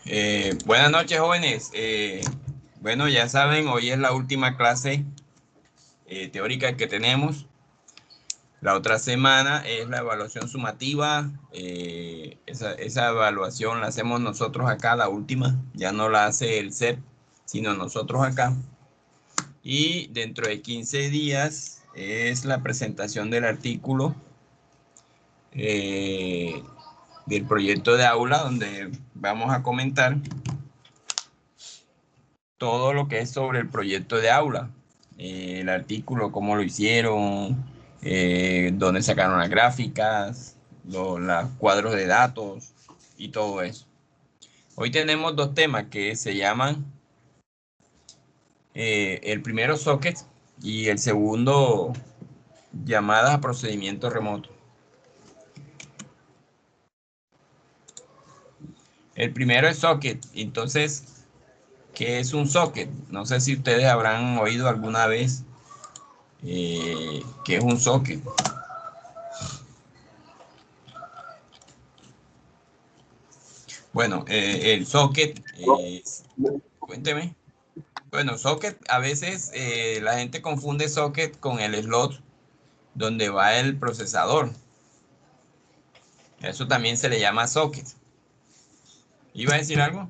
Buenas noches, jóvenes. Bueno, ya saben, hoy es la última clase teórica que tenemos. La otra semana es la evaluación sumativa. Esa evaluación la hacemos nosotros acá, la última. Ya no la hace el CEP, sino nosotros acá. Y dentro de 15 días es la presentación del artículo eh, del proyecto de aula, donde vamos a comentar todo lo que es sobre el proyecto de aula, el artículo, cómo lo hicieron, dónde sacaron las gráficas, los cuadros de datos y todo eso. Hoy tenemos dos temas que se llaman, el primero socket y el segundo llamadas a procedimiento remoto. El primero es socket, entonces, ¿qué es un socket? No sé si ustedes habrán oído alguna vez qué es un socket. Bueno, el socket, cuénteme. Bueno, socket, a veces la gente confunde socket con el slot donde va el procesador. Eso también se le llama socket. ¿Iba a decir algo?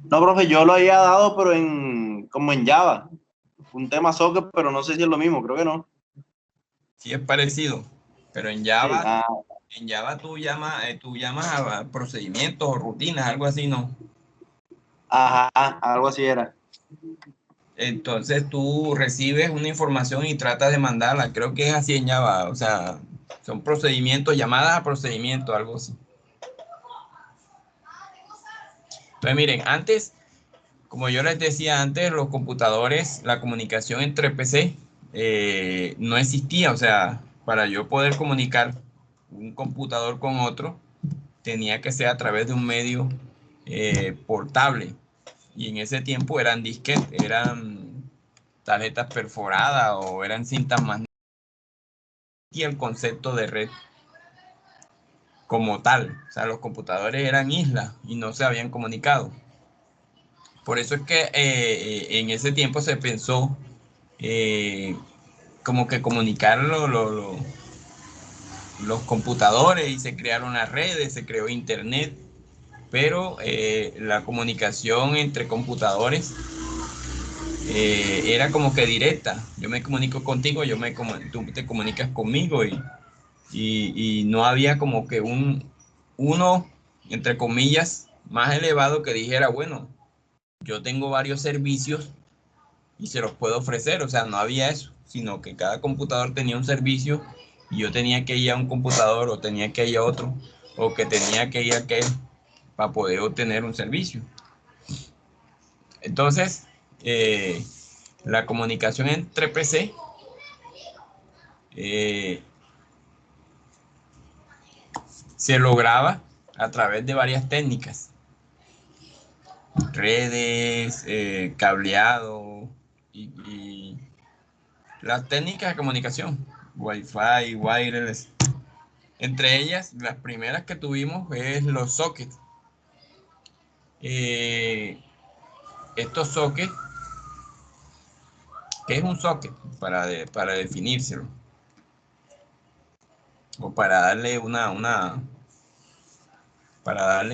No, profe, yo lo había dado, pero como en Java. Un tema socket, pero no sé si es lo mismo, creo que no. Sí, es parecido, pero Sí, En Java tú llamas a procedimientos o rutinas, algo así, ¿no? ajá, algo así era. Entonces tú recibes una información y tratas de mandarla. Creo que es así en Java. O sea, son procedimientos, llamadas a procedimientos, algo así. Entonces, miren, antes, como yo les decía antes, los computadores, la comunicación entre PC no existía. O sea, para yo poder comunicar un computador con otro, tenía que ser a través de un medio portable. Y en ese tiempo eran disquetes, eran tarjetas perforadas o eran cintas magnéticas. Y el concepto de red como tal. O sea, los computadores eran islas y no se habían comunicado. Por eso es que en ese tiempo se pensó eh, como que comunicar los computadores y se crearon las redes, se creó internet, pero la comunicación entre computadores era como que directa. Yo me comunico contigo, tú te comunicas conmigo y no había como que uno, entre comillas, más elevado que dijera, bueno, yo tengo varios servicios y se los puedo ofrecer. O sea, no había eso, sino que cada computador tenía un servicio y yo tenía que ir a un computador o tenía que ir a otro o que tenía que ir a aquel para poder obtener un servicio. Entonces, la comunicación entre PC eh, se lograba a través de varias técnicas, redes, cableado y las técnicas de comunicación, Wi-Fi, wireless. Entre ellas, las primeras que tuvimos es los sockets. Eh, Estos sockets, ¿qué es un socket? Para definírselo o para darle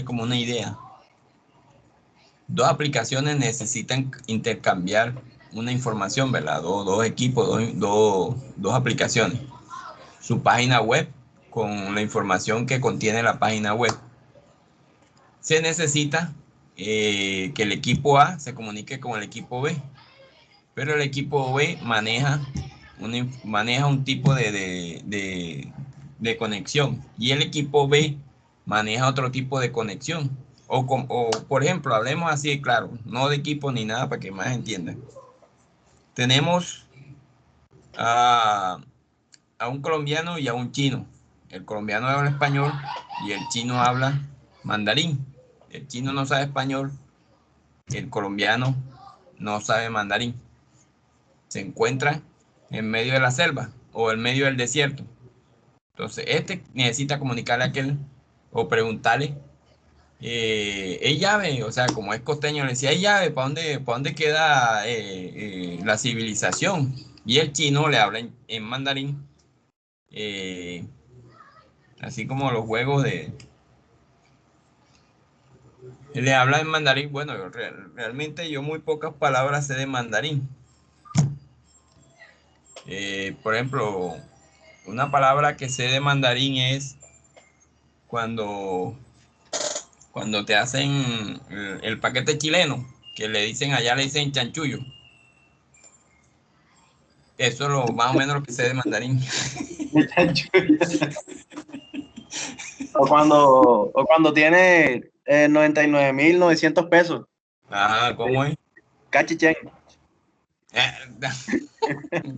como una idea. Dos aplicaciones necesitan intercambiar una información, ¿verdad? Dos equipos, dos aplicaciones. Su página web con la información que contiene la página web. Se necesita que el equipo A se comunique con el equipo B, pero el equipo B maneja un tipo de conexión y el equipo B maneja otro tipo de conexión. O, por ejemplo, hablemos así, claro, no de equipo ni nada para que más entiendan. Tenemos a, a un colombiano y a un chino. El colombiano habla español y el chino habla mandarín. El chino no sabe español, el colombiano no sabe mandarín. Se encuentran en medio de la selva o en medio del desierto. Entonces, este necesita comunicarle a aquel, o preguntarle, ¿hay llave? O sea, como es costeño, le decía, ¿hay llave? Para dónde queda la civilización? Y el chino le habla en mandarín, así como los juegos de... Le habla en mandarín. Bueno, realmente yo muy pocas palabras sé de mandarín. Por ejemplo, una palabra que sé de mandarín es cuando, cuando te hacen el paquete chileno, que le dicen allá, le dicen chanchullo. Eso es lo más o menos lo que sé de mandarín. O cuando tiene 99.900 pesos. Ah, ¿cómo es? Cachichén.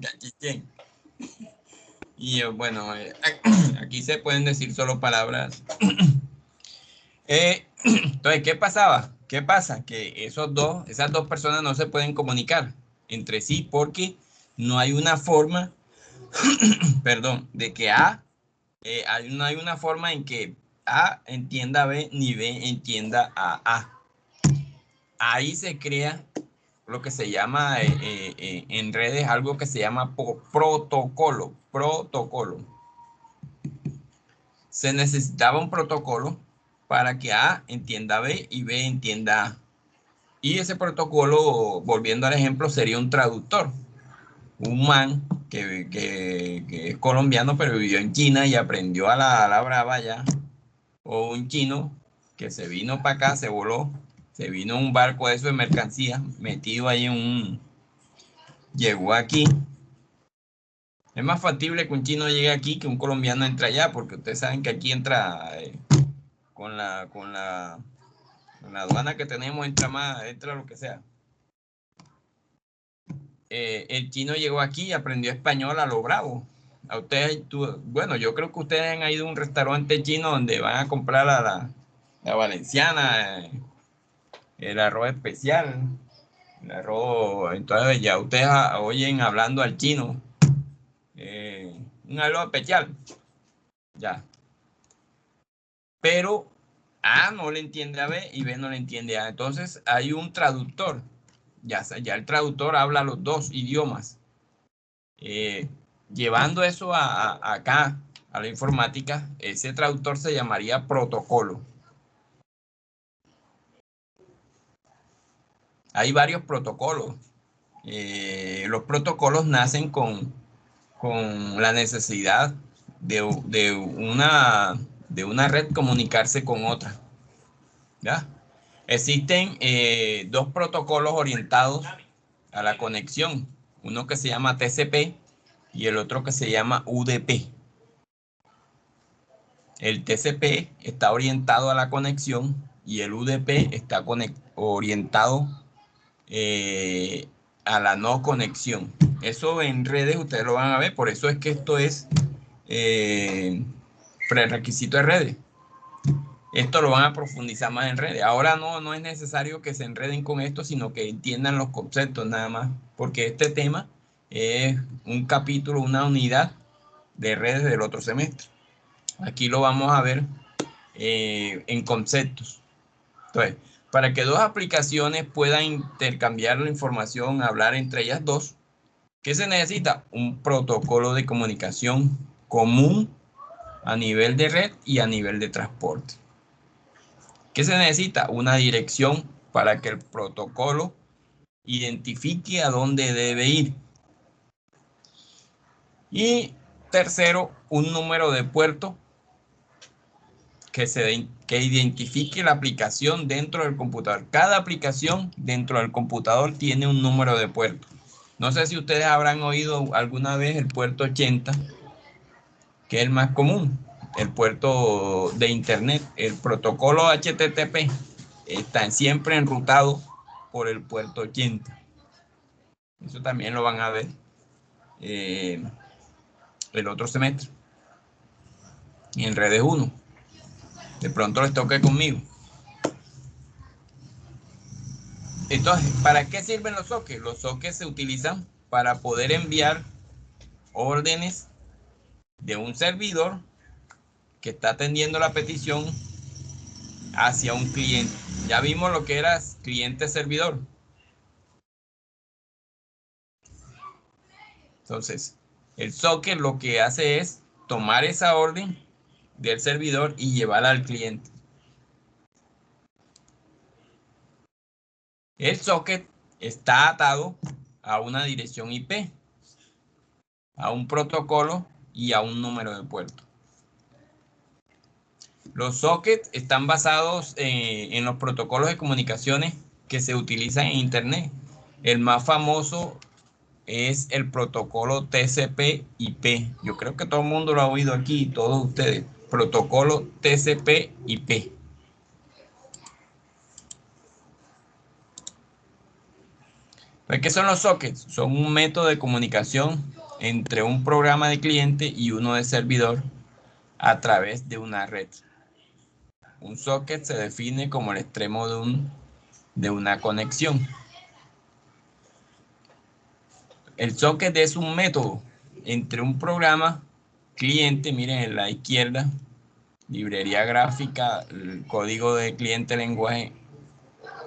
Cachichén. Y bueno, aquí se pueden decir solo palabras. Entonces, ¿qué pasaba? ¿Qué pasa? Que esas dos personas no se pueden comunicar entre sí porque no hay una forma, perdón, de que no hay una forma en que A entienda a B ni B entienda a A. Ahí se crea lo que se llama en redes algo que se llama protocolo. Protocolo. Se necesitaba un protocolo para que A entienda a B y B entienda A. Y ese protocolo, volviendo al ejemplo, sería un traductor. Un man que es colombiano, pero vivió en China y aprendió a la brava ya. O un chino que se vino para acá, se voló, se vino en un barco de eso de mercancía, metido ahí en un... Llegó aquí. Es más factible que un chino llegue aquí que un colombiano entre allá, porque ustedes saben que aquí entra con la aduana que tenemos, entra más, entra lo que sea. El chino llegó aquí y aprendió español a lo bravo. A ustedes, bueno, yo creo que ustedes han ido a un restaurante chino donde van a comprar la valenciana, el arroz especial, el arroz. Entonces ya ustedes oyen hablando al chino, un arroz especial, ya. Pero A no le entiende a B y B no le entiende a A. Entonces hay un traductor. Ya el traductor habla los dos idiomas. Llevando eso acá, a la informática, ese traductor se llamaría protocolo. Hay varios protocolos. Los protocolos nacen con la necesidad de una red comunicarse con otra. ¿Ya? Existen dos protocolos orientados a la conexión. Uno que se llama TCP y el otro que se llama UDP. El TCP está orientado a la conexión y el UDP está orientado a la no conexión. Eso en redes ustedes lo van a ver, por eso es que esto es prerequisito de redes. Esto lo van a profundizar más en redes. Ahora no es necesario que se enreden con esto, sino que entiendan los conceptos nada más, porque este tema es un capítulo, una unidad de redes del otro semestre. Aquí lo vamos a ver en conceptos. Entonces, para que dos aplicaciones puedan intercambiar la información, hablar entre ellas dos, ¿qué se necesita? Un protocolo de comunicación común a nivel de red y a nivel de transporte. ¿Qué se necesita? Una dirección para que el protocolo identifique a dónde debe ir. Y tercero, un número de puerto que identifique la aplicación dentro del computador. Cada aplicación dentro del computador tiene un número de puerto. No sé si ustedes habrán oído alguna vez el puerto 80, que es el más común, el puerto de internet. El protocolo HTTP está siempre enrutado por el puerto 80. Eso también lo van a ver el otro semestre en redes 1. De pronto les toque conmigo. Entonces, ¿para qué sirven los sockets? Los sockets se utilizan para poder enviar órdenes de un servidor que está atendiendo la petición hacia un cliente. Ya vimos lo que era cliente-servidor. Entonces, el socket lo que hace es tomar esa orden del servidor y llevarla al cliente. El socket está atado a una dirección IP, a un protocolo y a un número de puerto. Los sockets están basados en los protocolos de comunicaciones que se utilizan en Internet. El más famoso es el protocolo TCP/IP. Yo creo que todo el mundo lo ha oído aquí, todos ustedes. Protocolo TCP/IP. ¿Qué son los sockets? Son un método de comunicación entre un programa de cliente y uno de servidor a través de una red. Un socket se define como el extremo de una conexión. El socket es un método entre un programa cliente, miren en la izquierda, librería gráfica, el código de cliente lenguaje,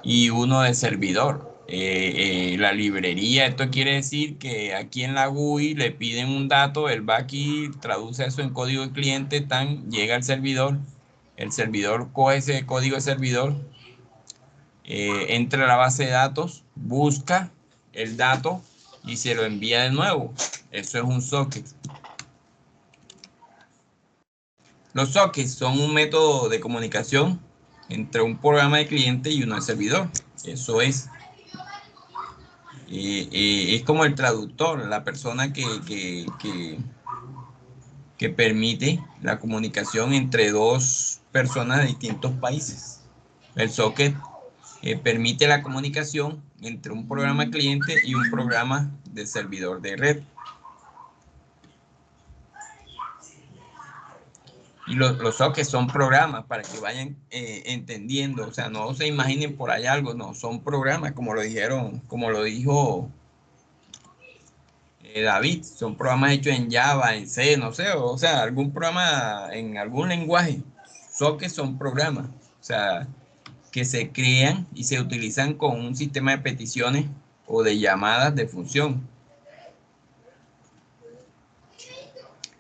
y uno de servidor. La librería, esto quiere decir que aquí en la GUI le piden un dato, él va aquí, traduce eso en código de cliente, llega al servidor, el servidor coge ese código de servidor, entra a la base de datos, busca el dato y se lo envía de nuevo. Eso es un socket. Los sockets son un método de comunicación entre un programa de cliente y uno de servidor. Eso es. Es como el traductor, la persona que permite la comunicación entre dos personas de distintos países. El socket permite la comunicación entre un programa cliente y un programa de servidor de red. Y los sockets son programas para que vayan entendiendo, o sea, no se imaginen por ahí algo, no, son programas, como lo dijo David, son programas hechos en Java, en C, no sé, o sea, algún programa en algún lenguaje. Sockets son programas, o sea, que se crean y se utilizan con un sistema de peticiones o de llamadas de función.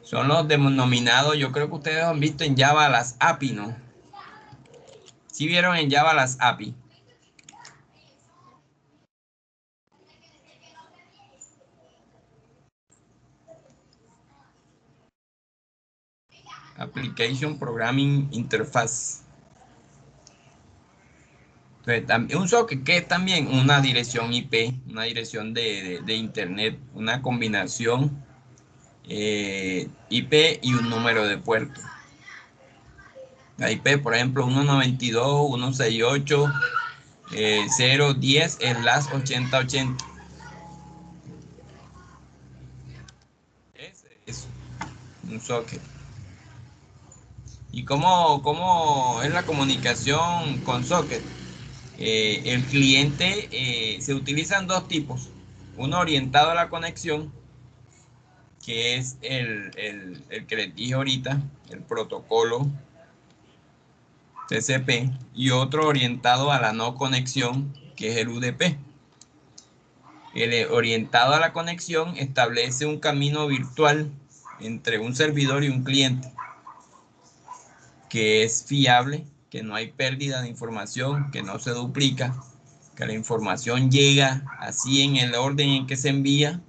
Son los denominados, yo creo que ustedes han visto en Java las API, ¿no? ¿Sí vieron en Java las API? Application Programming Interface. Entonces, un socket que es también una dirección IP, una dirección de Internet, una combinación IP y un número de puerto. La IP, por ejemplo, 192.168.010/8080. Ese es un socket. ¿Y cómo es la comunicación con socket? El cliente, se utilizan dos tipos. Uno orientado a la conexión, que es el que les dije ahorita, el protocolo TCP, y otro orientado a la no conexión, que es el UDP. El orientado a la conexión establece un camino virtual entre un servidor y un cliente, que es fiable, que no hay pérdida de información, que no se duplica, que la información llega así en el orden en que se envía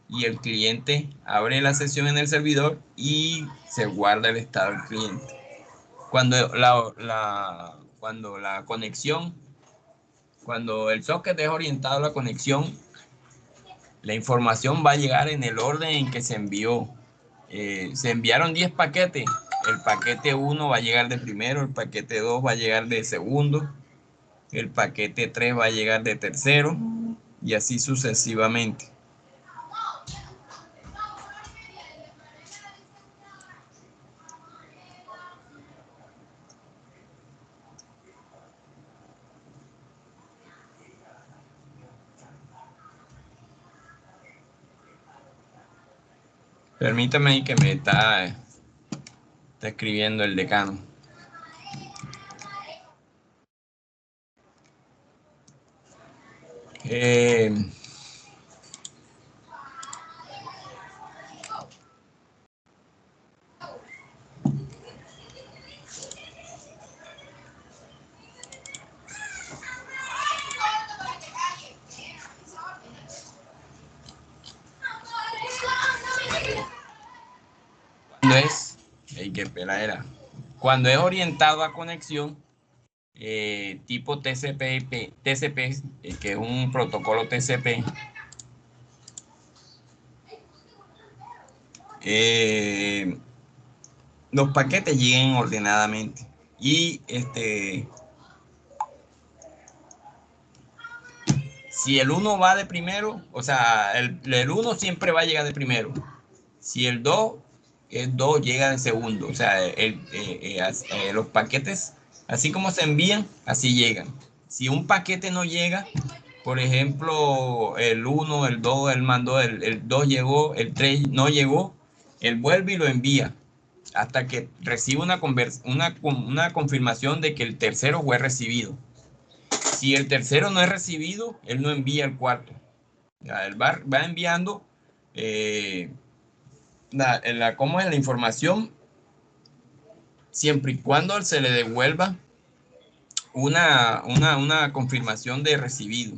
y el cliente abre la sesión en el servidor y se guarda el estado del cliente. Cuando el socket es orientado a la conexión, la información va a llegar en el orden en que se envió. Se enviaron 10 paquetes. El paquete 1 va a llegar de primero, el paquete 2 va a llegar de segundo, el paquete 3 va a llegar de tercero y así sucesivamente. Permítame que me está escribiendo el decano. Cuando es orientado a conexión, tipo TCP, que es un protocolo TCP, los paquetes lleguen ordenadamente y si el 1 va de primero, o sea, el 1 siempre va a llegar de primero. Si el 2 llega de segundo. O sea, los paquetes, así como se envían, así llegan. Si un paquete no llega, por ejemplo, el 1, el 2, él mandó, el 2 llegó, el 3 no llegó, él vuelve y lo envía hasta que reciba una confirmación de que el tercero fue recibido. Si el tercero no es recibido, él no envía el cuarto. Él va enviando cómo es la información siempre y cuando se le devuelva una confirmación de recibido.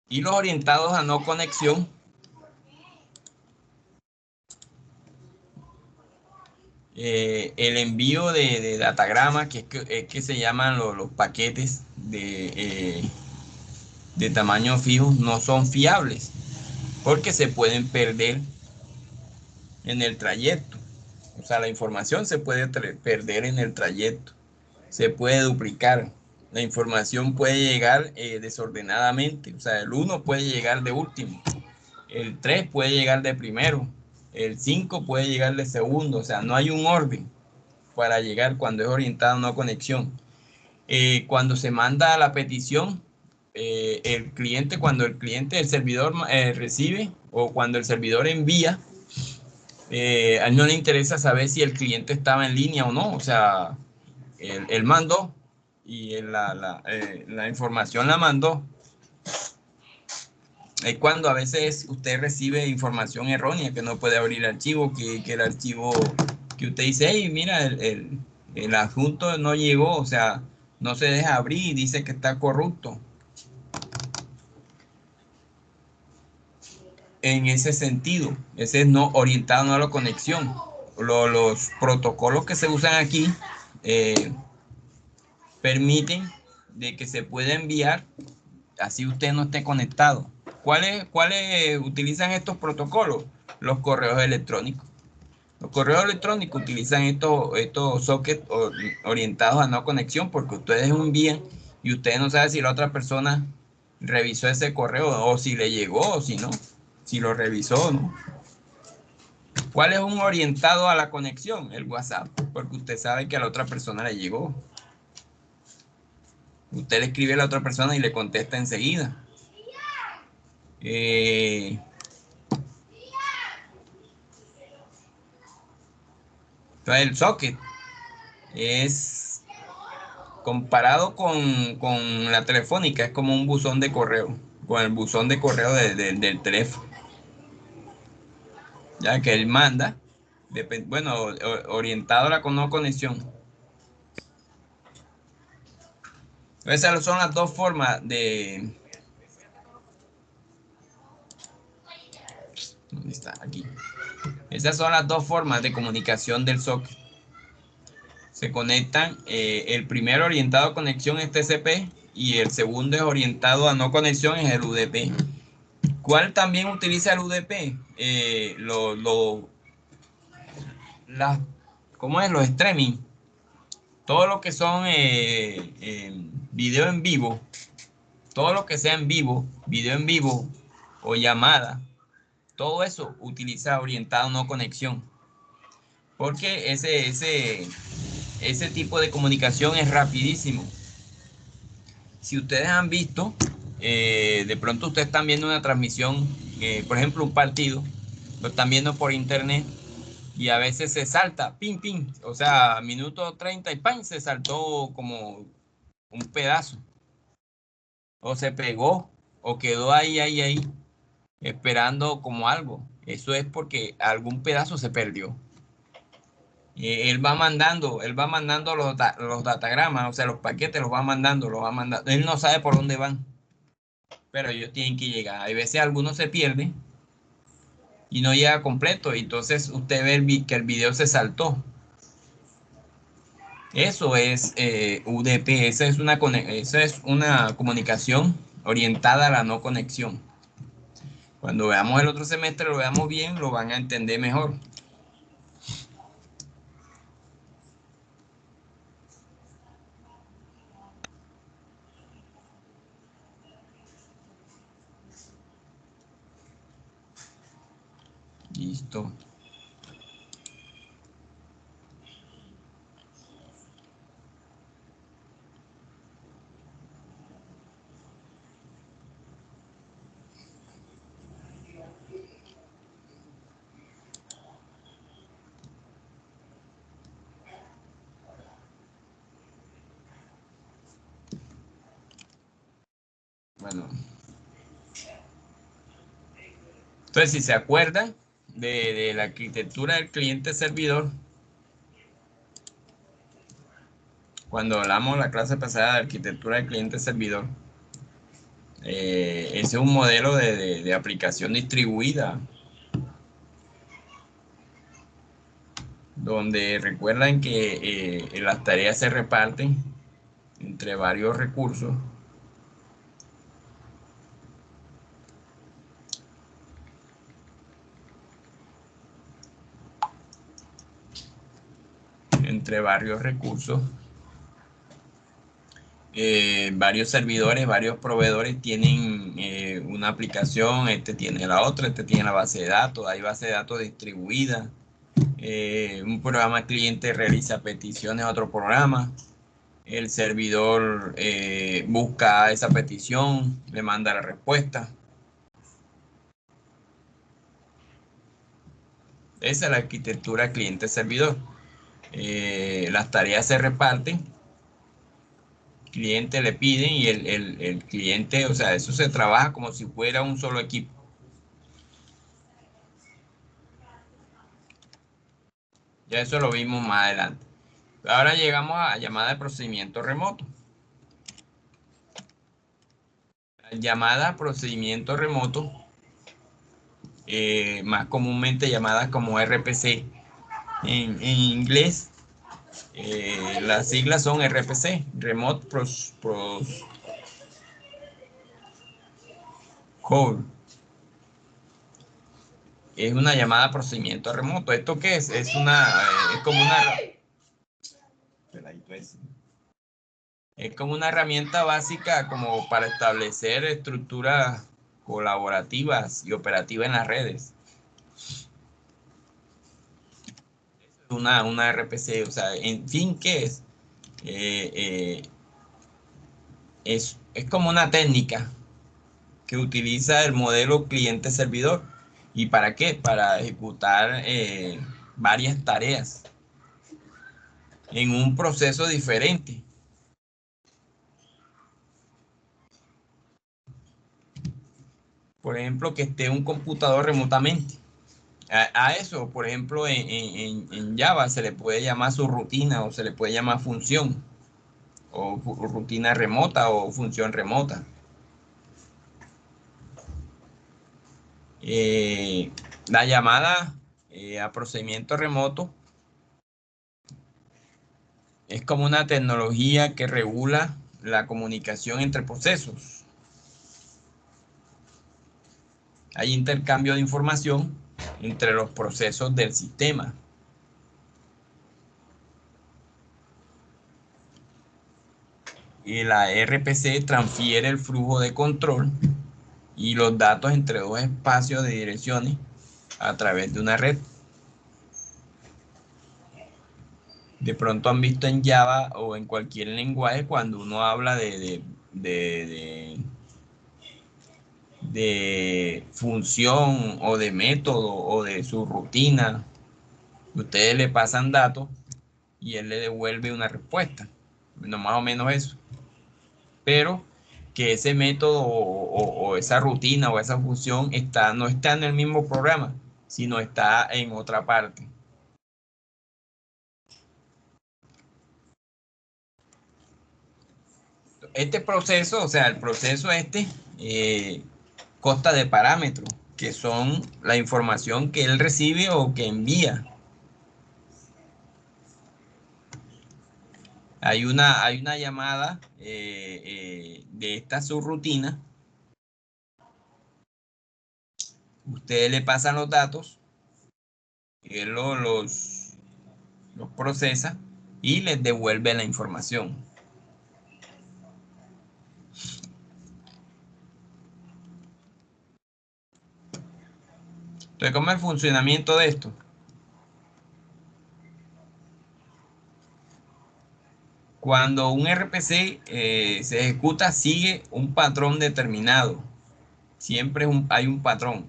Y los orientados a no conexión, el envío de datagrama, que se llaman los paquetes de tamaño fijo, no son fiables porque se pueden perder en el trayecto. O sea, la información se puede perder en el trayecto, se puede duplicar, la información puede llegar desordenadamente. O sea, el 1 puede llegar de último, el 3 puede llegar de primero, el 5 puede llegar de segundo. O sea, no hay un orden para llegar cuando es orientado a una conexión. Cuando se manda la petición, cuando el servidor recibe, o cuando el servidor envía, a él no le interesa saber si el cliente estaba en línea o no. O sea, él mandó y la información la mandó. Es cuando a veces usted recibe información errónea, que no puede abrir el archivo, que el archivo que usted dice, hey, mira, el adjunto no llegó, o sea, no se deja abrir y dice que está corrupto. En ese sentido, ese es no orientado a la conexión. Los protocolos que se usan aquí permiten de que se pueda enviar así usted no esté conectado. ¿Cuáles utilizan estos protocolos? Los correos electrónicos. Los correos electrónicos utilizan estos sockets orientados a no conexión, porque ustedes envían y ustedes no saben si la otra persona revisó ese correo o si le llegó o si no, si lo revisó o no. ¿Cuál es un orientado a la conexión? El WhatsApp, porque usted sabe que a la otra persona le llegó. Usted le escribe a la otra persona y le contesta enseguida. Entonces el socket es, comparado con la telefónica, es como un buzón de correo, con el buzón de correo del teléfono, ya que él manda, orientado a la no conexión. Esas son las dos formas de... ¿Dónde está? Aquí. Esas son las dos formas de comunicación del socket. Se conectan, el primero orientado a conexión es TCP y el segundo es orientado a no conexión, es el UDP. ¿Cuál también utiliza el UDP? ¿Cómo es? Los streaming. Todo lo que son video en vivo, todo lo que sea en vivo, video en vivo o llamada, todo eso utiliza orientado a no conexión. Porque ese tipo de comunicación es rapidísimo. Si ustedes han visto, de pronto ustedes están viendo una transmisión, por ejemplo, un partido, lo están viendo por internet y a veces se salta, ping, ping, o sea, minuto 30 y ¡pam! Se saltó como un pedazo. o se pegó, o quedó ahí, esperando como algo. Eso es porque algún pedazo se perdió. Él va mandando los datagramas, o sea, los paquetes los va mandando, los va mandando. Él no sabe por dónde van, pero ellos tienen que llegar. Hay veces algunos se pierden y no llega completo, y entonces usted ve que el video se saltó. Eso es UDP, esa es una comunicación orientada a la no conexión. Cuando veamos el otro semestre, lo veamos bien, lo van a entender mejor. Listo. Bueno, entonces si se acuerdan de la arquitectura del cliente-servidor, cuando hablamos la clase pasada de arquitectura del cliente-servidor, ese es un modelo de aplicación distribuida, donde recuerdan que las tareas se reparten entre varios recursos. Entre varios recursos. Varios servidores, varios proveedores tienen una aplicación, este tiene la otra, este tiene la base de datos, hay base de datos distribuida. Un programa cliente realiza peticiones a otro programa. El servidor busca esa petición, le manda la respuesta. Esa es la arquitectura cliente-servidor. Las tareas se reparten, cliente le piden y el cliente, o sea, eso se trabaja como si fuera un solo equipo. Ya eso lo vimos más adelante. Ahora llegamos a llamada de procedimiento remoto. Llamada a procedimiento remoto, más comúnmente llamadas como RPC en inglés. Las siglas son RPC, Remote Call. Es una llamada a procedimiento remoto. ¿Esto qué es? Es como una... Es como una herramienta básica como para establecer estructuras colaborativas y operativas en las redes. Una RPC, o sea, en fin, ¿qué es? Es como una técnica que utiliza el modelo cliente-servidor. ¿Y para qué? Para ejecutar varias tareas en un proceso diferente. Por ejemplo, que esté un computador remotamente. A eso, por ejemplo, en Java se le puede llamar subrutina o se le puede llamar función o rutina remota o función remota. La llamada a procedimiento remoto es como una tecnología que regula la comunicación entre procesos. Hay intercambio de información entre los procesos del sistema. Y la RPC transfiere el flujo de control y los datos entre dos espacios de direcciones a través de una red. De pronto han visto en Java o en cualquier lenguaje cuando uno habla de función o de método o de su rutina, ustedes le pasan datos y él le devuelve una respuesta. Bueno, más o menos eso. Pero que ese método o esa rutina o esa función no está en el mismo programa, sino está en otra parte. Este proceso, o sea, el proceso consta de parámetros, que son la información que él recibe o que envía. Hay una llamada de esta subrutina. Ustedes le pasan los datos, él los procesa y les devuelve la información. Entonces, ¿cómo es el funcionamiento de esto? Cuando un RPC se ejecuta, sigue un patrón determinado. Siempre hay un patrón.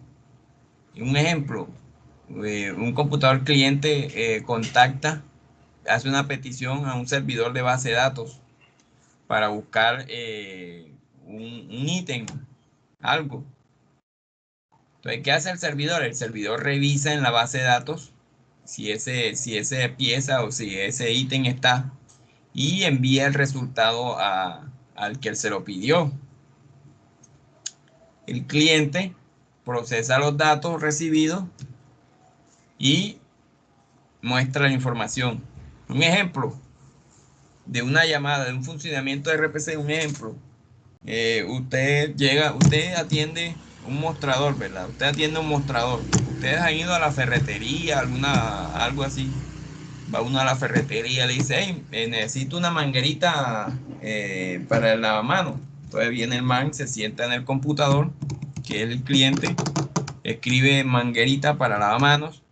Un ejemplo, un computador cliente hace una petición a un servidor de base de datos para buscar un ítem, algo. Entonces, ¿qué hace el servidor? El servidor revisa en la base de datos si esa pieza o si ese ítem está y envía el resultado al que se lo pidió. El cliente procesa los datos recibidos y muestra la información. Un ejemplo de una llamada, de un funcionamiento de RPC, un ejemplo. Usted atiende un mostrador, ¿verdad? Usted atiende un mostrador. Ustedes han ido a la ferretería, algo así. Va uno a la ferretería, le dice, hey, necesito una manguerita para el lavamanos. Entonces viene el man, se sienta en el computador, que es el cliente, escribe manguerita para lavamanos.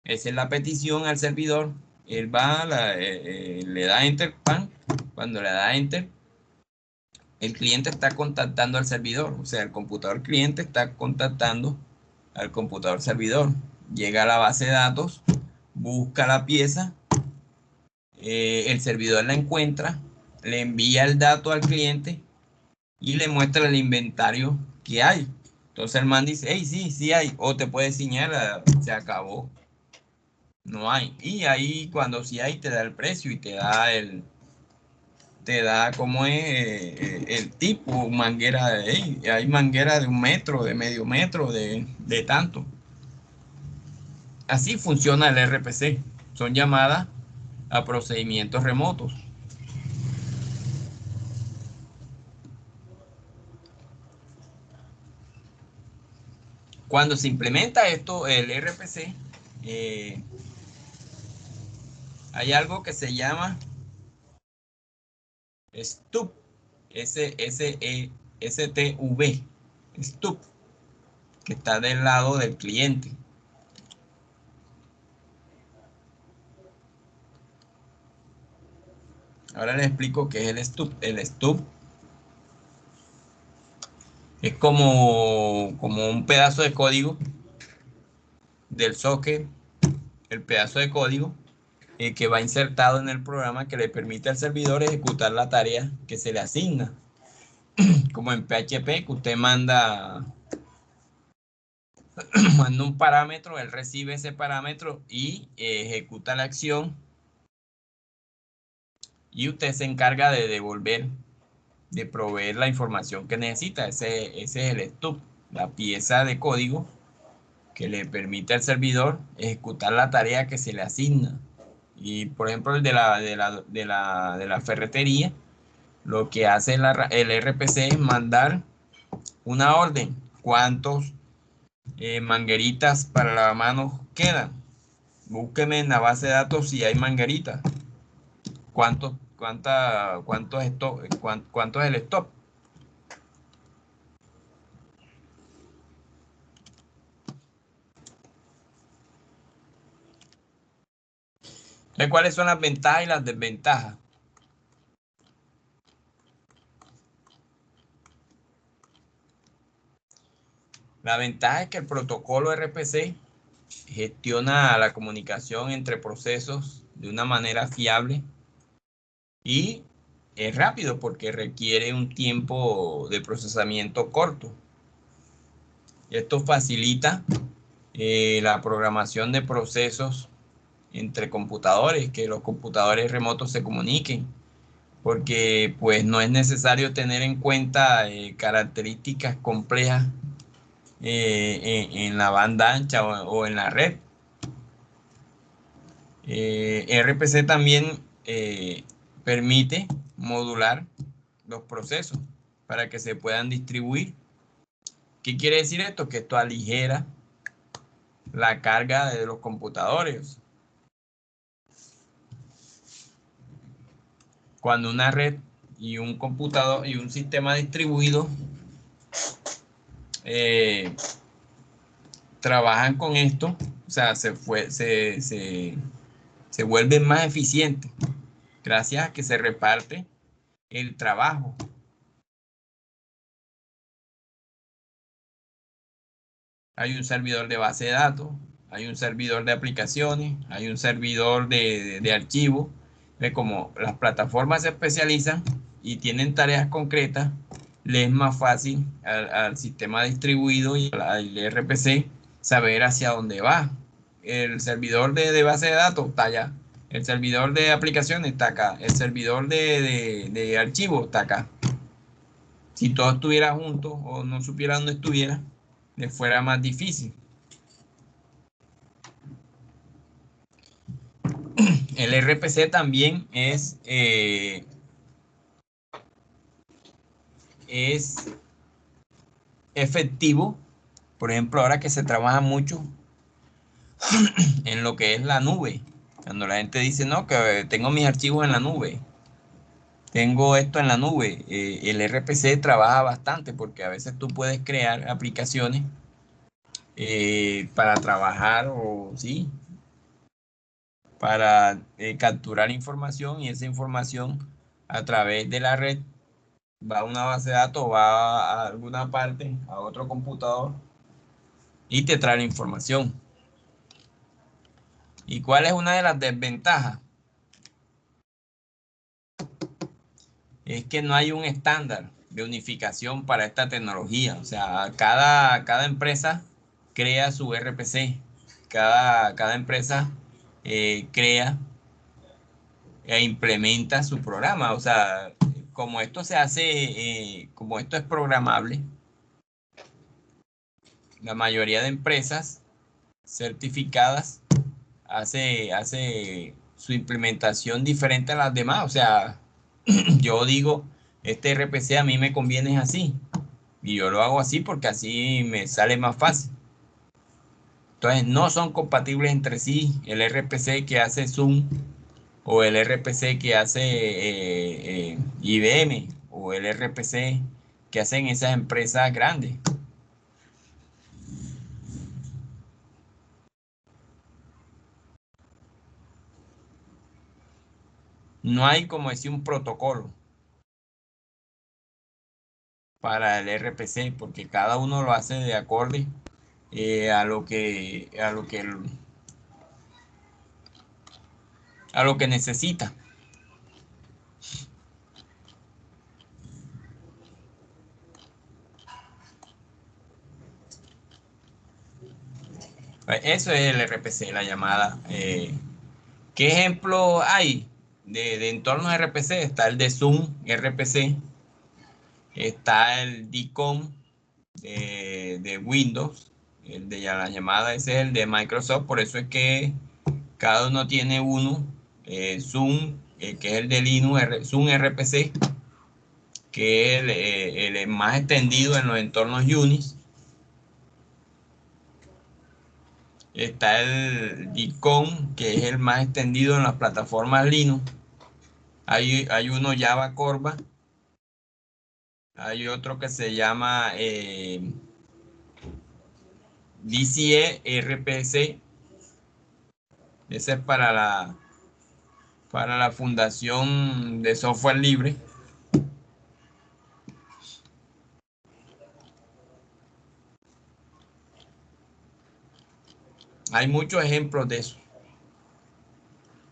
Esa es la petición al servidor. Él va, le da enter, pan. Cuando le da enter, el cliente está contactando al servidor. O sea, el computador cliente está contactando al computador servidor. Llega a la base de datos, busca la pieza, el servidor la encuentra, le envía el dato al cliente y le muestra el inventario que hay. Entonces el man dice, hey, sí hay. O te puede señalar, se acabó. No hay. Y ahí cuando sí hay, te da el precio y te da como es el tipo, manguera hay manguera de 1 metro, de medio metro, de tanto. Así funciona el RPC. Son llamadas a procedimientos remotos. Cuando se implementa esto, el RPC, hay algo que se llama STUB, S-S-E-S-T-V, STUB, que está del lado del cliente. Ahora les explico qué es el STUB. El STUB es como un pedazo de código del socket, el pedazo de código que va insertado en el programa que le permite al servidor ejecutar la tarea que se le asigna. Como en PHP, que usted manda un parámetro, él recibe ese parámetro y ejecuta la acción y usted se encarga de devolver, de proveer la información que necesita. Ese es el STUB, la pieza de código que le permite al servidor ejecutar la tarea que se le asigna. Y por ejemplo el de la ferretería, lo que hace el RPC es mandar una orden. ¿Cuántos mangueritas para lavamanos quedan? Búsqueme en la base de datos si hay mangueritas. ¿Cuánto es el stop? ¿Cuáles son las ventajas y las desventajas? La ventaja es que el protocolo RPC gestiona la comunicación entre procesos de una manera fiable y es rápido porque requiere un tiempo de procesamiento corto. Esto facilita la programación de procesos entre computadores, que los computadores remotos se comuniquen, porque pues no es necesario tener en cuenta características complejas en la banda ancha o en la red. RPC también permite modular los procesos para que se puedan distribuir. ¿Qué quiere decir esto? Que esto aligera la carga de los computadores. Cuando una red y un computador y un sistema distribuido trabajan con esto, o sea, se vuelven más eficientes gracias a que se reparte el trabajo. Hay un servidor de base de datos, hay un servidor de aplicaciones, hay un servidor de archivos. Como las plataformas se especializan y tienen tareas concretas, le es más fácil al sistema distribuido y al RPC saber hacia dónde va. El servidor de base de datos está allá, el servidor de aplicaciones está acá, el servidor de archivos está acá. Si todo estuviera junto o no supiera dónde estuviera, le fuera más difícil. El RPC también es efectivo, por ejemplo, ahora que se trabaja mucho en lo que es la nube. Cuando la gente dice, no, que tengo mis archivos en la nube, tengo esto en la nube, el RPC trabaja bastante porque a veces tú puedes crear aplicaciones para trabajar o sí, para capturar información y esa información a través de la red va a una base de datos, va a alguna parte, a otro computador y te trae la información. ¿Y cuál es una de las desventajas? Es que no hay un estándar de unificación para esta tecnología. O sea, cada empresa crea su RPC. Cada empresa crea e implementa su programa. O sea, como esto se hace, como esto es programable, la mayoría de empresas certificadas hace su implementación diferente a las demás. O sea, yo digo, este RPC a mí me conviene así. Y yo lo hago así porque así me sale más fácil. Entonces, no son compatibles entre sí el RPC que hace Zoom o el RPC que hace IBM o el RPC que hacen esas empresas grandes. No hay, como decir, un protocolo para el RPC porque cada uno lo hace de acorde a lo que necesita. Eso es el RPC, la llamada. ¿Qué ejemplos hay de entornos RPC? Está el de Zoom RPC, está el DCOM de Windows, el de la llamada, ese es el de Microsoft, por eso es que cada uno tiene uno. Zoom, que es el de Linux, Zoom RPC, que es el más extendido en los entornos Unix. Está el DCOM, que es el más extendido en las plataformas Linux. Hay uno Java Corva. Hay otro que se llama DCE RPC. Ese es para la Fundación de Software Libre. Hay muchos ejemplos de eso,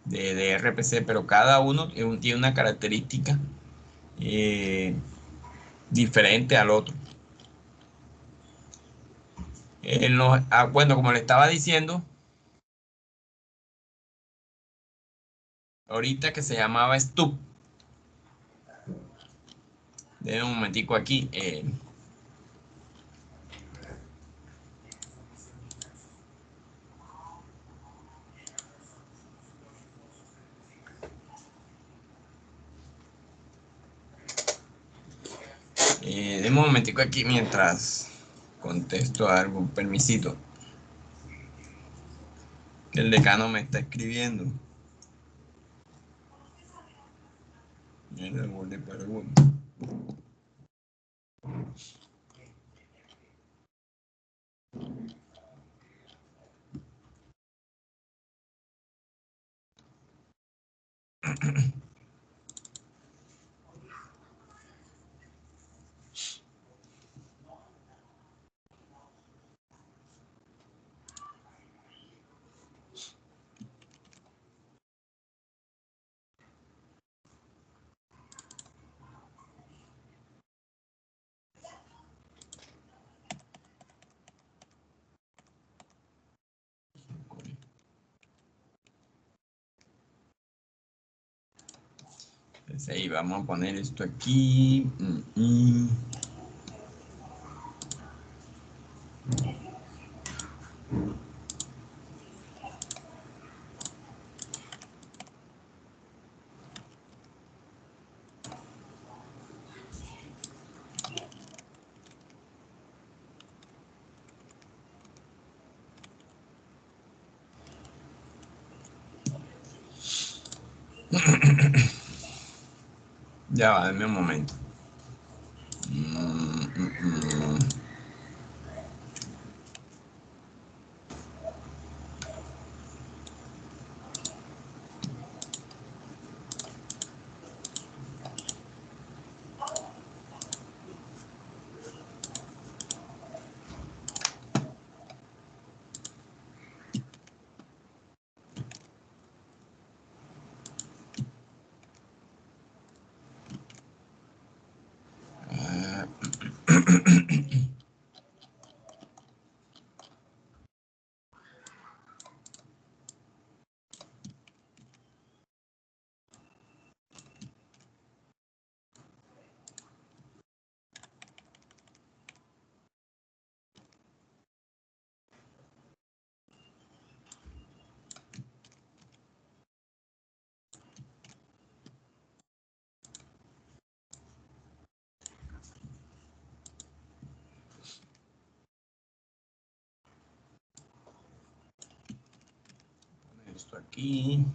de RPC, pero cada uno tiene una característica diferente al otro. Bueno, como le estaba diciendo, ahorita que se llamaba Stup. Denme un momentico aquí. Denme un momentico aquí mientras contesto algo, permisito. Que el decano me está escribiendo. Mira, volé para el mundo. Entonces ahí vamos a poner esto aquí. Ya va, denme un momento. Esto aquí.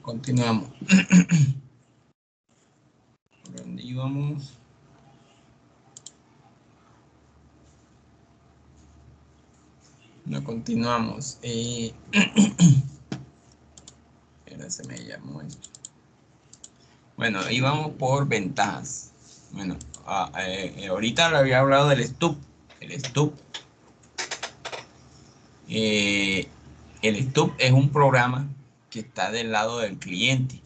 Continuamos. ¿Por dónde íbamos? No continuamos. Ahora se me llamó esto. Bueno, íbamos por ventajas. Bueno, ahorita le había hablado del STUP. El STUP. El STUP es un programa que está del lado del cliente.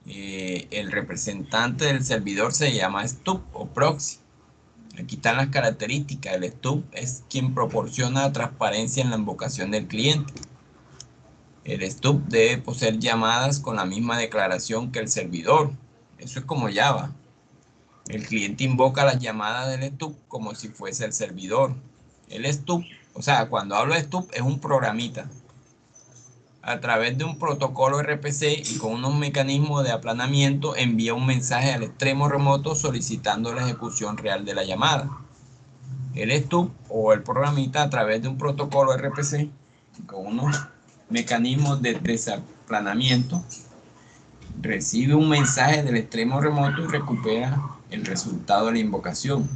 El representante del servidor se llama STUP o proxy. Aquí están las características. El stub es quien proporciona transparencia en la invocación del cliente. El stub debe poseer llamadas con la misma declaración que el servidor. Eso es como Java. El cliente invoca las llamadas del stub como si fuese el servidor. El stub, o sea, cuando hablo de stub, es un programita. A través de un protocolo RPC y con unos mecanismos de aplanamiento, envía un mensaje al extremo remoto solicitando la ejecución real de la llamada. El stub o el programita, a través de un protocolo RPC con unos mecanismos de desaplanamiento, recibe un mensaje del extremo remoto y recupera el resultado de la invocación.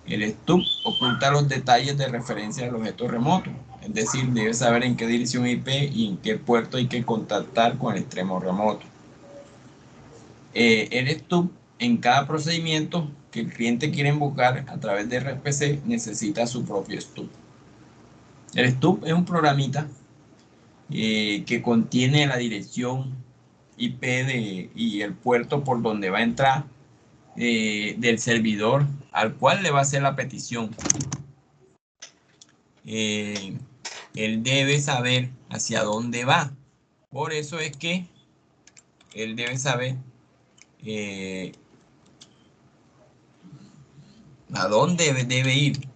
El stub oculta los detalles de referencia del objeto remoto, es decir, debe saber en qué dirección IP y en qué puerto hay que contactar con el extremo remoto. El stub, en cada procedimiento que el cliente quiere invocar a través de RPC, necesita su propio stub. El stub es un programita que contiene la dirección IP y el puerto por donde va a entrar del servidor al cual le va a hacer la petición. Él debe saber hacia dónde va. Por eso es que él debe saber a dónde debe ir.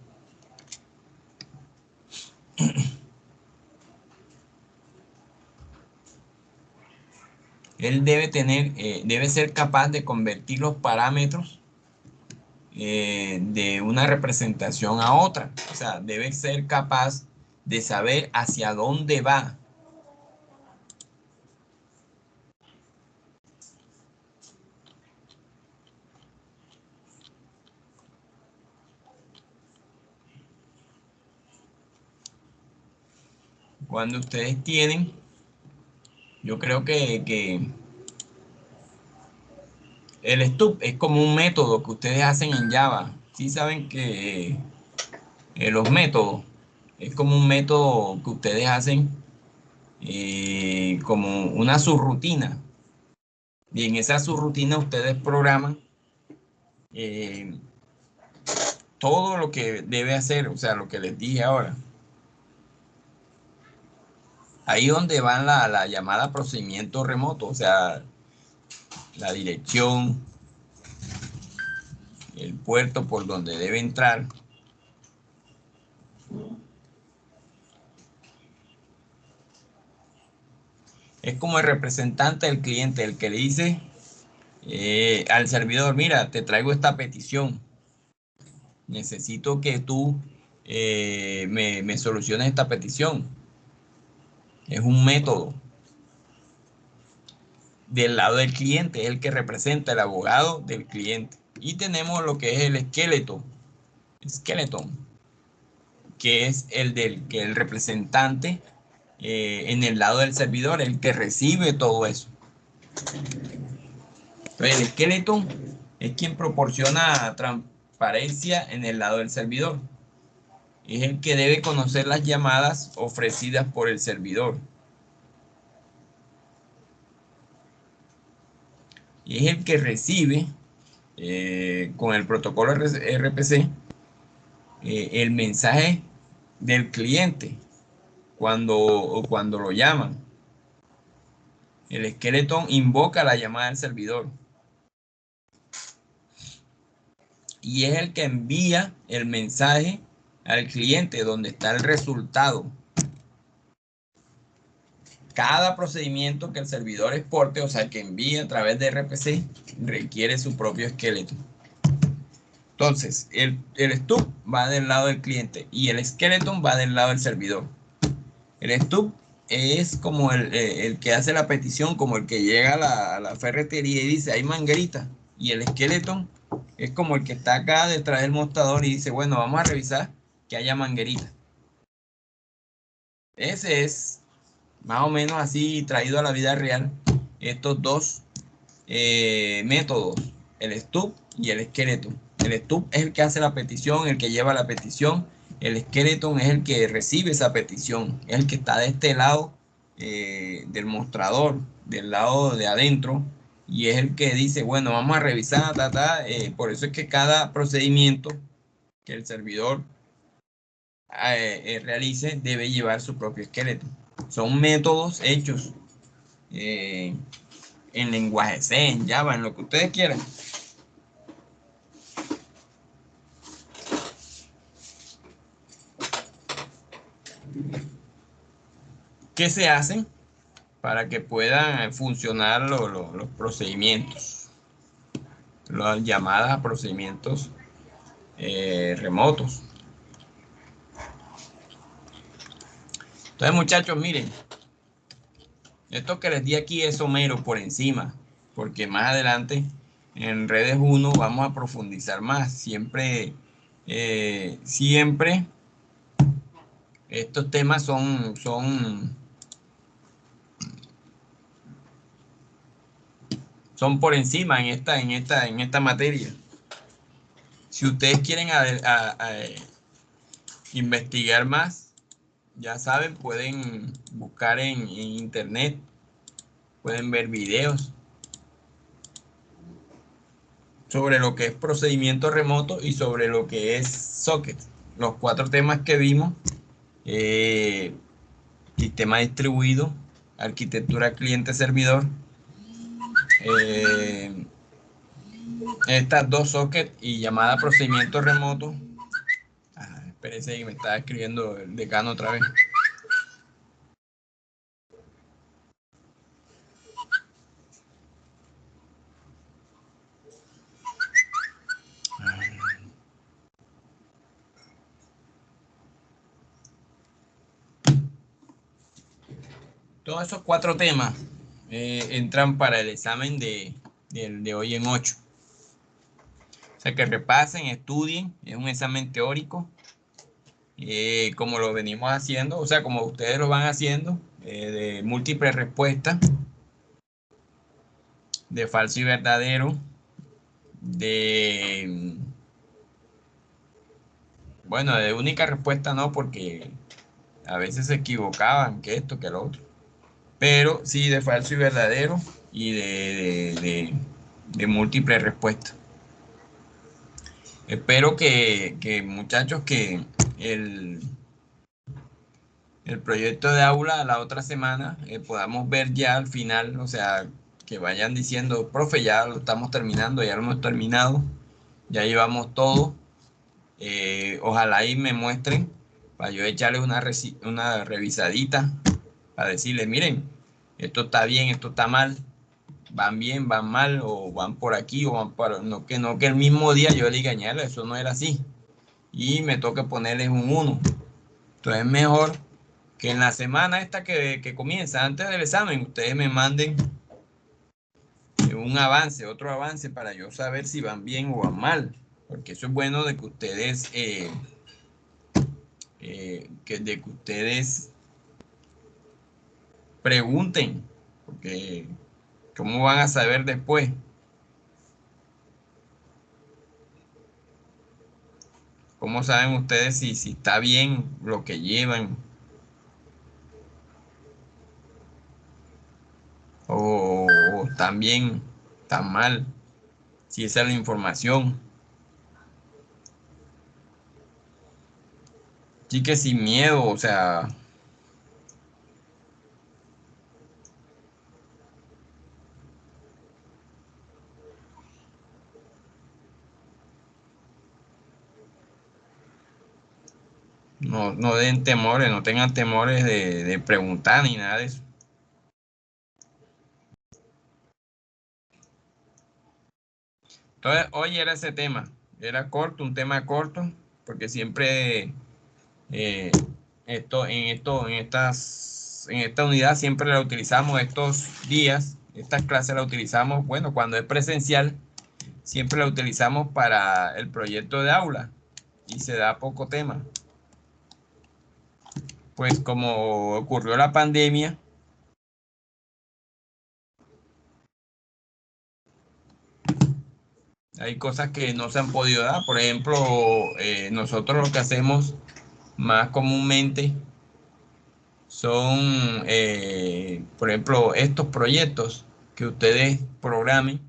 Él debe ser capaz de convertir los parámetros de una representación a otra. O sea, debe ser capaz de saber hacia dónde va. Cuando ustedes tienen, yo creo que el stub es como un método que ustedes hacen en Java. Sí saben que los métodos es como un método que ustedes hacen como una subrutina. Y en esa subrutina ustedes programan todo lo que debe hacer, o sea, lo que les dije ahora. Ahí donde van la llamada procedimiento remoto, o sea, la dirección, el puerto por donde debe entrar. Es como el representante del cliente, el que le dice al servidor, mira, te traigo esta petición. Necesito que tú me soluciones esta petición. Es un método. Del lado del cliente, es el que representa el abogado del cliente. Y tenemos lo que es el skeleton, que es el representante en el lado del servidor, el que recibe todo eso. Entonces, el skeleton es quien proporciona transparencia en el lado del servidor. Es el que debe conocer las llamadas ofrecidas por el servidor. Y es el que recibe con el protocolo RPC el mensaje del cliente cuando lo llaman. El skeleton invoca la llamada del servidor y es el que envía el mensaje al cliente donde está el resultado. Cada procedimiento que el servidor exporte, o sea, que envíe a través de RPC, requiere su propio esqueleto. Entonces, el stub va del lado del cliente y el skeleton va del lado del servidor. El stub es como el que hace la petición, como el que llega a la ferretería y dice, hay manguerita. Y el skeleton es como el que está acá detrás del mostrador y dice, bueno, vamos a revisar que haya manguerita. Ese es más o menos así traído a la vida real estos dos métodos, el stub y el skeleton. El stub es el que hace la petición, el que lleva la petición. El skeleton es el que recibe esa petición, es el que está de este lado del mostrador, del lado de adentro, y es el que dice, bueno, vamos a revisar, por eso es que cada procedimiento que el servidor realice debe llevar su propio esqueleto. Son métodos hechos en lenguaje C, en Java, en lo que ustedes quieran. ¿Qué se hacen para que puedan funcionar los procedimientos? Las llamadas a procedimientos remotos. Entonces, muchachos, miren, esto que les di aquí es somero por encima, porque más adelante en redes 1 vamos a profundizar más. Siempre estos temas son por encima en esta materia. Si ustedes quieren investigar más, ya saben, pueden buscar en internet, pueden ver videos sobre lo que es procedimiento remoto y sobre lo que es socket. Los 4 temas que vimos, sistema distribuido, arquitectura cliente-servidor, estas 2 sockets y llamada procedimiento remoto. Espérense que me está escribiendo el decano otra vez. Todos esos 4 temas entran para el examen de hoy en 8. O sea, que repasen, estudien, es un examen teórico, como lo venimos haciendo, o sea, como ustedes lo van haciendo, de múltiples respuestas, de falso y verdadero, bueno, de única respuesta no, porque a veces se equivocaban, que esto, que lo otro, pero sí de falso y verdadero y de múltiples respuestas. Espero que muchachos, que el proyecto de aula la otra semana podamos ver ya al final, o sea, que vayan diciendo, profe, ya lo estamos terminando, ya lo hemos terminado, ya llevamos todo. Ojalá ahí me muestren para yo echarles una revisadita para decirles, miren, esto está bien, esto está mal, van bien, van mal, o van por aquí, o van por... No que el mismo día yo le diga, "Ñala, eso no era así", y me toca ponerles un 1. Entonces es mejor que en la semana esta que comienza, antes del examen, ustedes me manden un avance, otro avance, para yo saber si van bien o van mal. Porque eso es bueno de que ustedes, pregunten, porque ¿cómo van a saber después? ¿Cómo saben ustedes si está bien lo que llevan? O también tan mal, si esa es la información. Sí, que sin miedo, o sea, no den temores, no tengan temores de preguntar ni nada de eso. Entonces, hoy era ese tema, era corto, un tema corto, porque siempre en esta unidad siempre la utilizamos estos días, estas clases la utilizamos, bueno, cuando es presencial, siempre la utilizamos para el proyecto de aula y se da poco tema. Pues como ocurrió la pandemia, hay cosas que no se han podido dar. Por ejemplo, nosotros lo que hacemos más comúnmente son, por ejemplo, estos proyectos. que ustedes programen,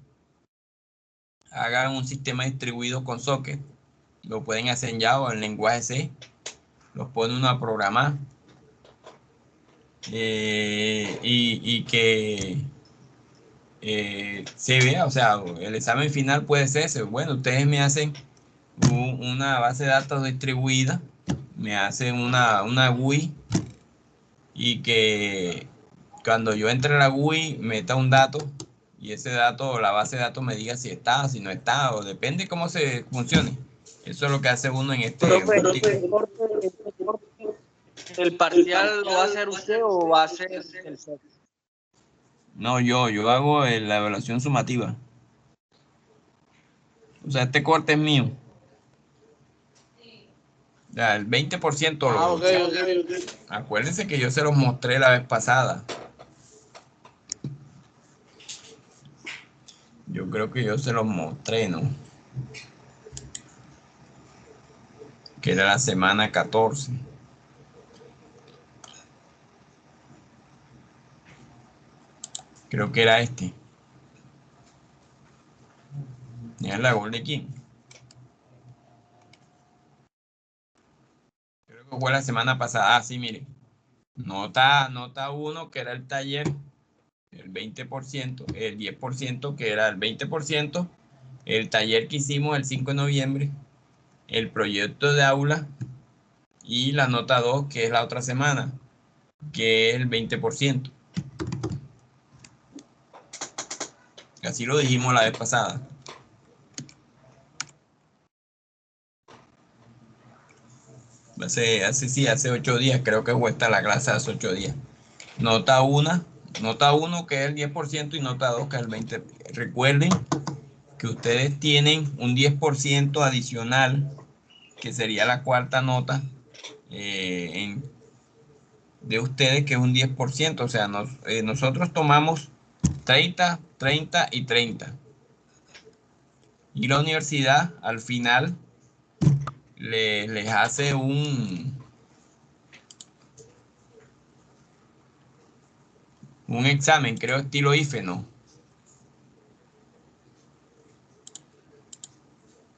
hagan un sistema distribuido con socket. Lo pueden hacer en Java o en lenguaje C. Los pone uno a programar. Y que se vea, o sea, el examen final puede ser ese. Bueno, ustedes me hacen una base de datos distribuida, me hacen una GUI y que cuando yo entre a la GUI meta un dato y ese dato, la base de datos me diga si está, si no está, o depende cómo se funcione. Eso es lo que hace uno en este Profe, último. ¿el parcial lo va a hacer usted o va a hacer el SEC? No, yo hago la evaluación sumativa. O sea, este corte es mío. Ya, el 20% Ah, ok. Acuérdense que yo se los mostré la vez pasada. Yo creo que yo se los mostré, ¿no? Que era la semana 14. Creo que era este. Mira la gol de quién. Creo que fue la semana pasada. Ah, sí, miren. Nota 1, que era el taller, el 20%, el 10%, que era el 20%, el taller que hicimos el 5 de noviembre, el proyecto de aula y la nota 2, que es la otra semana, que es el 20%. Así lo dijimos la vez pasada. Hace 8 días, creo que fue esta la clase hace 8 días. Nota 1, que es el 10% y nota 2, que es el 20%. Recuerden que ustedes tienen un 10% adicional, que sería la cuarta nota de ustedes, que es un 10%. O sea, nosotros tomamos 30, 30 y 30. Y la universidad al final les hace un examen, creo estilo IFE, ¿no?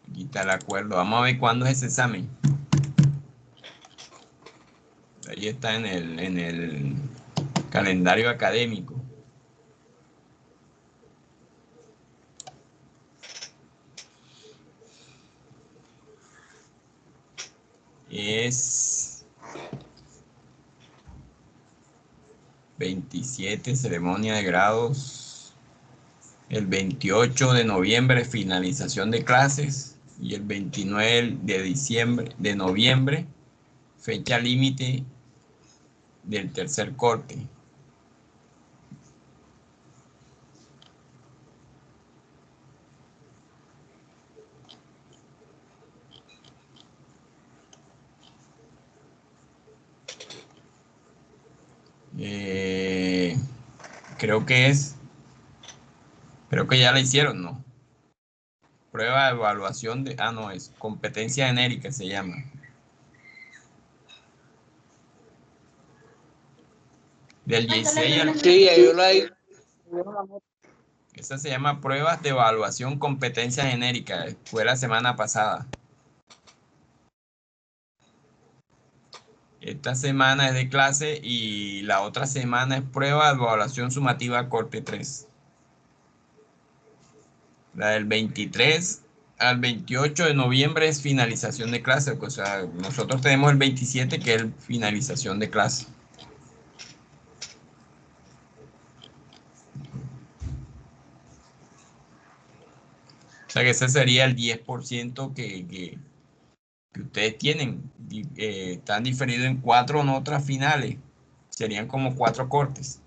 Aquí está el acuerdo. Vamos a ver cuándo es ese examen. Ahí está en el calendario académico. Es 27, ceremonia de grados. El 28 de noviembre, finalización de clases. Y el 29 de noviembre, fecha límite del tercer corte. Creo que ya la hicieron, ¿no? Prueba de evaluación no, es competencia genérica, se llama. Del 16 al... Sí, yo la hice. Esta se llama pruebas de evaluación competencia genérica. Fue la semana pasada. Esta semana es de clase y la otra semana es prueba de evaluación sumativa corte 3. La del 23 al 28 de noviembre es finalización de clase. O sea, nosotros tenemos el 27, que es finalización de clase. O sea que ese sería el 10% que ustedes tienen. Están diferidos en 4 notas finales. Serían como 4 cortes.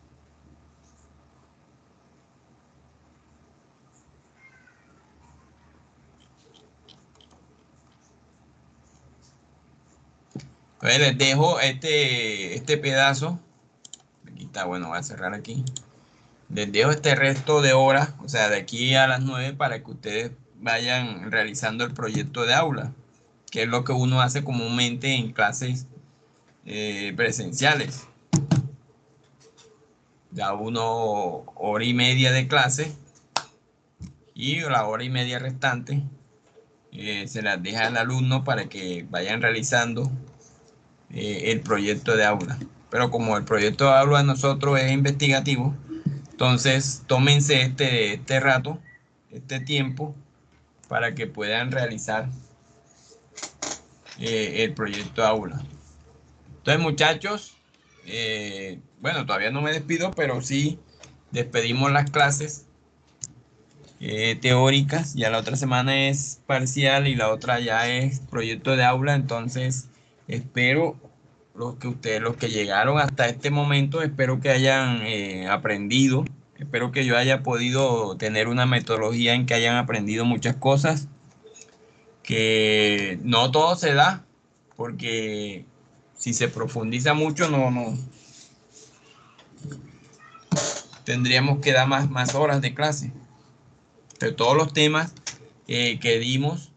Entonces les dejo este pedazo. Aquí está, bueno, voy a cerrar aquí. Les dejo este resto de horas, o sea, de aquí a las 9, para que ustedes vayan realizando el proyecto de aula, que es lo que uno hace comúnmente en clases presenciales. da 1 hora y media de clase y la hora y media restante se las deja al alumno para que vayan realizando el proyecto de aula. Pero como el proyecto de aula de nosotros es investigativo, entonces tómense este rato, este tiempo, para que puedan realizar el proyecto de aula. Entonces, muchachos, bueno, todavía no me despido, pero sí despedimos las clases teóricas. Ya la otra semana es parcial y la otra ya es proyecto de aula. Entonces, espero los que llegaron hasta este momento, espero que hayan aprendido. Espero que yo haya podido tener una metodología en que hayan aprendido muchas cosas, que no todo se da, porque si se profundiza mucho, no tendríamos que dar más horas de clase. De todos los temas que dimos,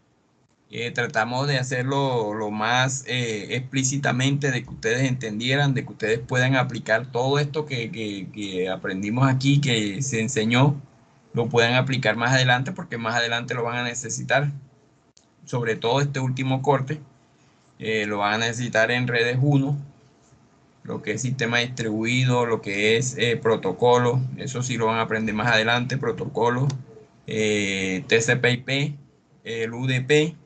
tratamos de hacerlo lo más explícitamente, de que ustedes entendieran, de que ustedes puedan aplicar todo esto que aprendimos aquí, que se enseñó, lo puedan aplicar más adelante, porque más adelante lo van a necesitar. Sobre todo este último corte, lo van a necesitar en redes 1, lo que es sistema distribuido, lo que es protocolo, eso sí lo van a aprender más adelante, protocolo, TCP/IP, el UDP,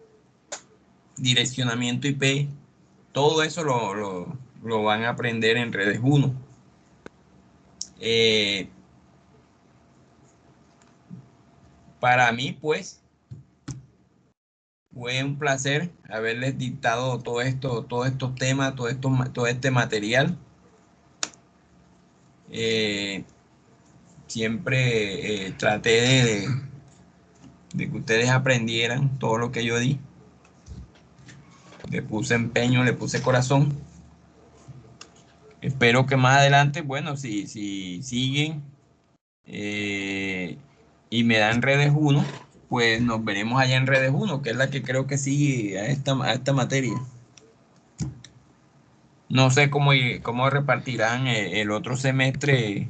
direccionamiento IP, todo eso lo van a aprender en redes 1. Para mí, pues, fue un placer haberles dictado todos estos temas, todo este material. Siempre traté de que ustedes aprendieran todo lo que yo di. Le puse empeño, le puse corazón. Espero que más adelante, bueno, si siguen y me dan redes 1, pues nos veremos allá en redes 1, que es la que creo que sigue a esta materia. No sé cómo repartirán el otro semestre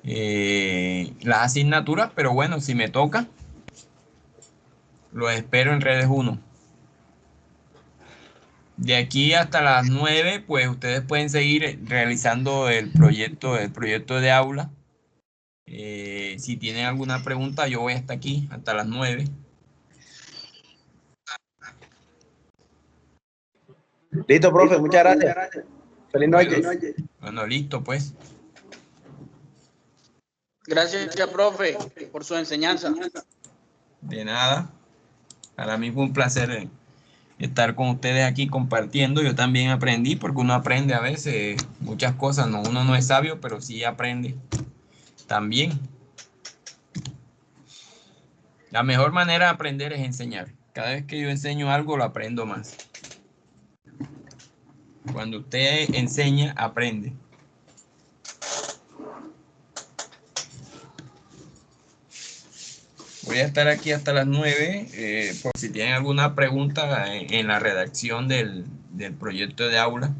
las asignaturas, pero bueno, si me toca, los espero en redes 1. De aquí hasta las 9, pues ustedes pueden seguir realizando el proyecto de aula. Si tienen alguna pregunta, yo voy hasta aquí, hasta las 9. Listo, profe, muchas gracias. Feliz noche. Bueno, listo, pues. Gracias, profe, por su enseñanza. De nada. Para mí fue un placer estar con ustedes aquí compartiendo. Yo también aprendí, porque uno aprende a veces muchas cosas. No, uno no es sabio, pero sí aprende también. La mejor manera de aprender es enseñar. Cada vez que yo enseño algo, lo aprendo más. Cuando usted enseña, aprende. Voy a estar aquí hasta las 9, por si tienen alguna pregunta en la redacción del proyecto de aula.